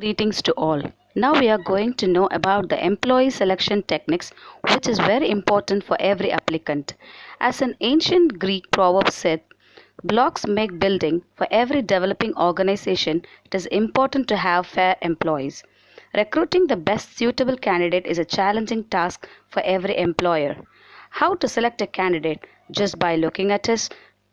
Greetings to all. Now we are going to know about the employee selection techniques, which is very important for every applicant. As an ancient Greek proverb said, blocks make building. For every developing organization, it is important to have fair employees. Recruiting the best suitable candidate is a challenging task for every employer. How to select a candidate just by looking at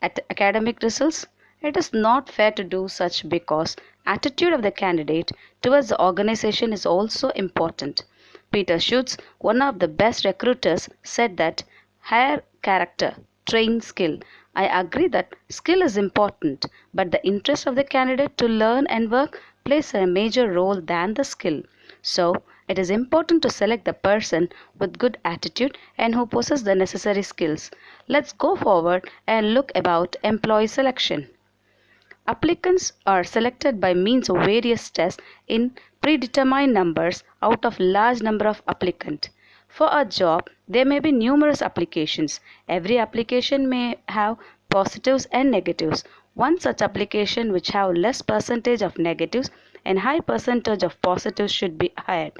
academic results? It is not fair to do such because attitude of the candidate towards the organization is also important. Peter Schutz, one of the best recruiters, said that hire character, train skill. I agree that skill is important, but the interest of the candidate to learn and work plays a major role than the skill. So, it is important to select the person with good attitude and who possesses the necessary skills. Let's go forward and look about employee selection. Applicants are selected by means of various tests in predetermined numbers out of large number of applicants. For a job, there may be numerous applications. Every application may have positives and negatives. One such application which have less percentage of negatives and high percentage of positives should be hired.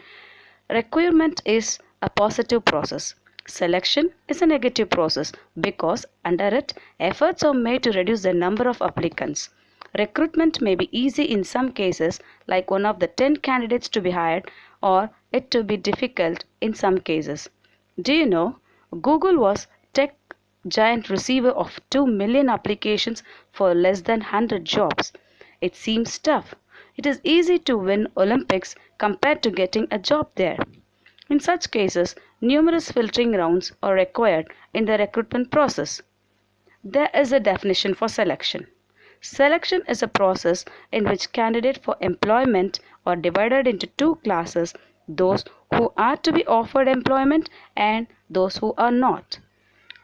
Requirement is a positive process. Selection is a negative process because under it efforts are made to reduce the number of applicants. Recruitment may be easy in some cases, like one of the 10 candidates to be hired, or it to be difficult in some cases. Do you know Google was tech giant receiver of 2 million applications for less than 100 jobs. It seems tough. It is easy to win Olympics compared to getting a job there. In such cases, numerous filtering rounds are required in the recruitment process. There is a definition for selection. Selection is a process in which candidates for employment are divided into two classes, those who are to be offered employment and those who are not.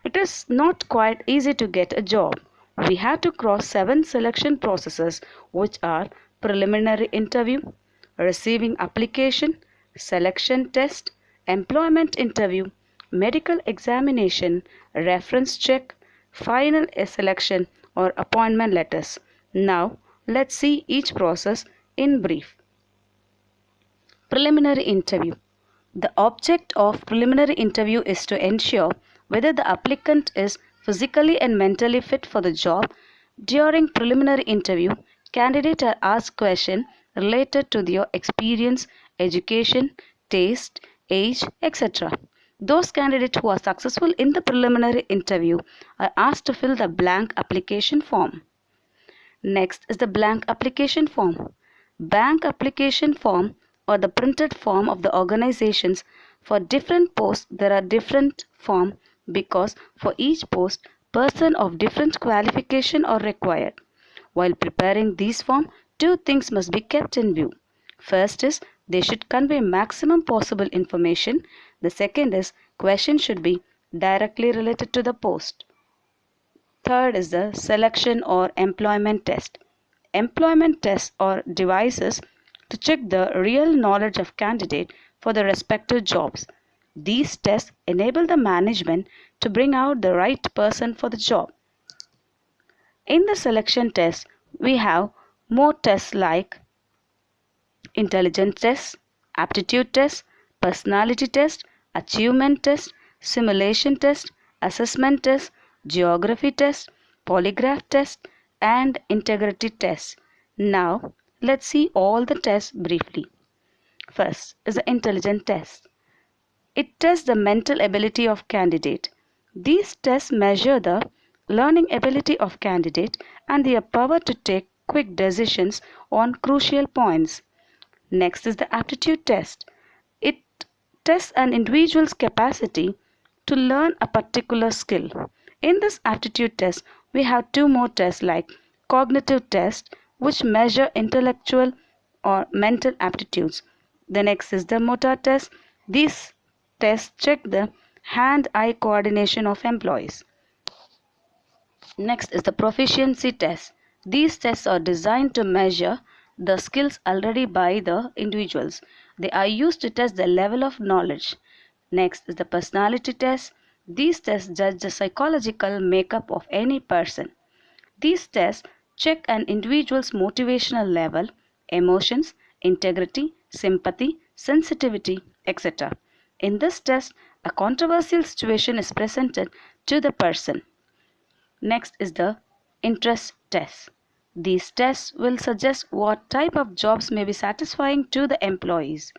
It is not quite easy to get a job. We have to cross 7 selection processes, which are preliminary interview, receiving application, selection test, employment interview, medical examination, reference check, final selection or appointment letters. Now, let's see each process in brief. Preliminary interview. The object of preliminary interview is to ensure whether the applicant is physically and mentally fit for the job. During preliminary interview, candidates are asked questions related to their experience, education, taste, age, etc. Those candidates who are successful in the preliminary interview are asked to fill the blank application form. Next is the blank application form. Blank application form or the printed form of the organizations. For different posts there are different form because for each post person of different qualification are required. While preparing these form, two things must be kept in view. First is they should convey maximum possible information. The second is question should be directly related to the post. Third is the selection or employment test. Employment tests are devices to check the real knowledge of candidate for the respective jobs. These tests enable the management to bring out the right person for the job. In the selection test, we have more tests like intelligence test, aptitude test, personality test, achievement test, simulation test, assessment test, geography test, polygraph test, and integrity test. Now, let's see all the tests briefly. First is the intelligence test. It tests the mental ability of candidate. These tests measure the learning ability of candidate and their power to take quick decisions on crucial points. Next is the aptitude test. It tests an individual's capacity to learn a particular skill. In this aptitude test, we have two more tests like cognitive test, which measure intellectual or mental aptitudes. The next is the motor test. These tests check the hand-eye coordination of employees. Next is the proficiency test. These tests are designed to measure the skills already by the individuals. They are used to test the level of knowledge. Next is the personality test. These tests judge the psychological makeup of any person. These tests check an individual's motivational level, emotions, integrity, sympathy, sensitivity, etc. In this test, a controversial situation is presented to the person. Next is the interest test. These tests will suggest what type of jobs may be satisfying to the employees.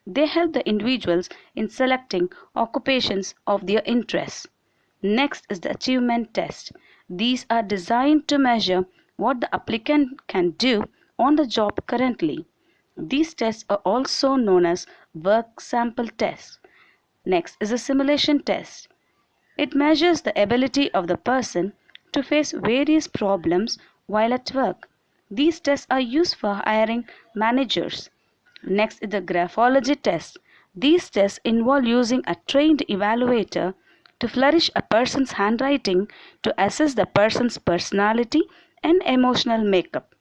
They help the individuals in selecting occupations of their interests. Next is the achievement test. These are designed to measure what the applicant can do on the job currently. These tests are also known as work sample tests. Next is a simulation test. It measures the ability of the person to face various problems while at work. These tests are used for hiring managers. Next is the graphology test. These tests involve using a trained evaluator to flourish a person's handwriting to assess the person's personality and emotional makeup.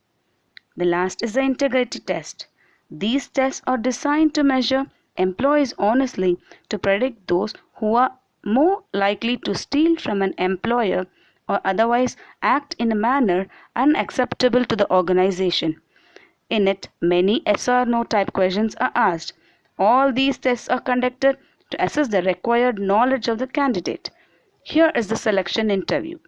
The last is the integrity test. These tests are designed to measure employees honestly to predict those who are more likely to steal from an employer or otherwise act in a manner unacceptable to the organization. In it, many yes or no type questions are asked. All these tests are conducted to assess the required knowledge of the candidate. Here is the selection interview.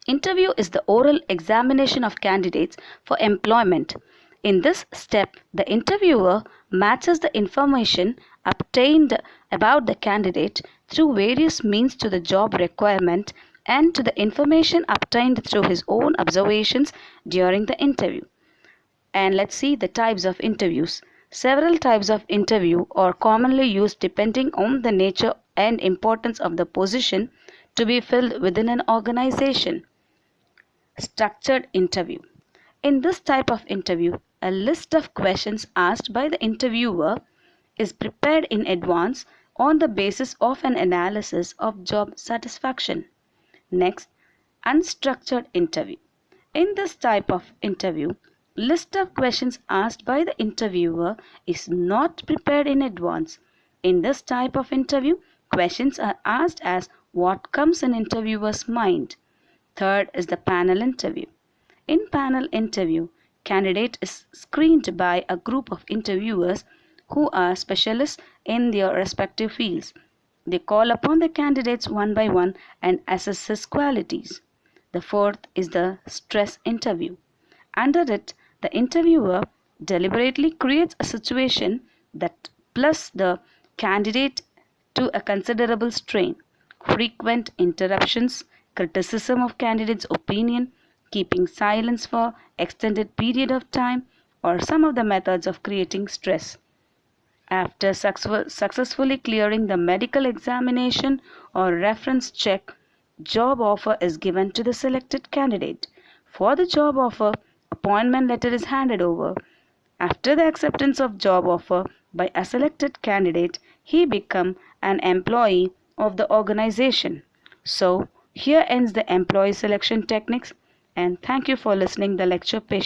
Interview is the oral examination of candidates for employment. In this step, the interviewer matches the information obtained about the candidate through various means to the job requirement and to the information obtained through his own observations during the interview. And let's see the types of interviews. Several types of interview are commonly used depending on the nature and importance of the position to be filled within an organization. Structured interview. In this type of interview, a list of questions asked by the interviewer is prepared in advance on the basis of an analysis of job satisfaction. Next, unstructured interview. In this type of interview, list of questions asked by the interviewer is not prepared in advance. In this type of interview, questions are asked as what comes in interviewer's mind. Third is the panel interview. In panel interview, candidate is screened by a group of interviewers who are specialists in their respective fields. They call upon the candidates one by one and assess his qualities. The fourth is the stress interview. Under it, the interviewer deliberately creates a situation that plus the candidate to a considerable strain. Frequent interruptions, criticism of candidate's opinion, keeping silence for extended period of time, or some of the methods of creating stress. After successfully clearing the medical examination or reference check, job offer is given to the selected candidate. For the job offer, appointment letter is handed over. After the acceptance of job offer by a selected candidate, he becomes an employee of the organization. So, here ends the employee selection techniques, and thank you for listening the lecture patiently.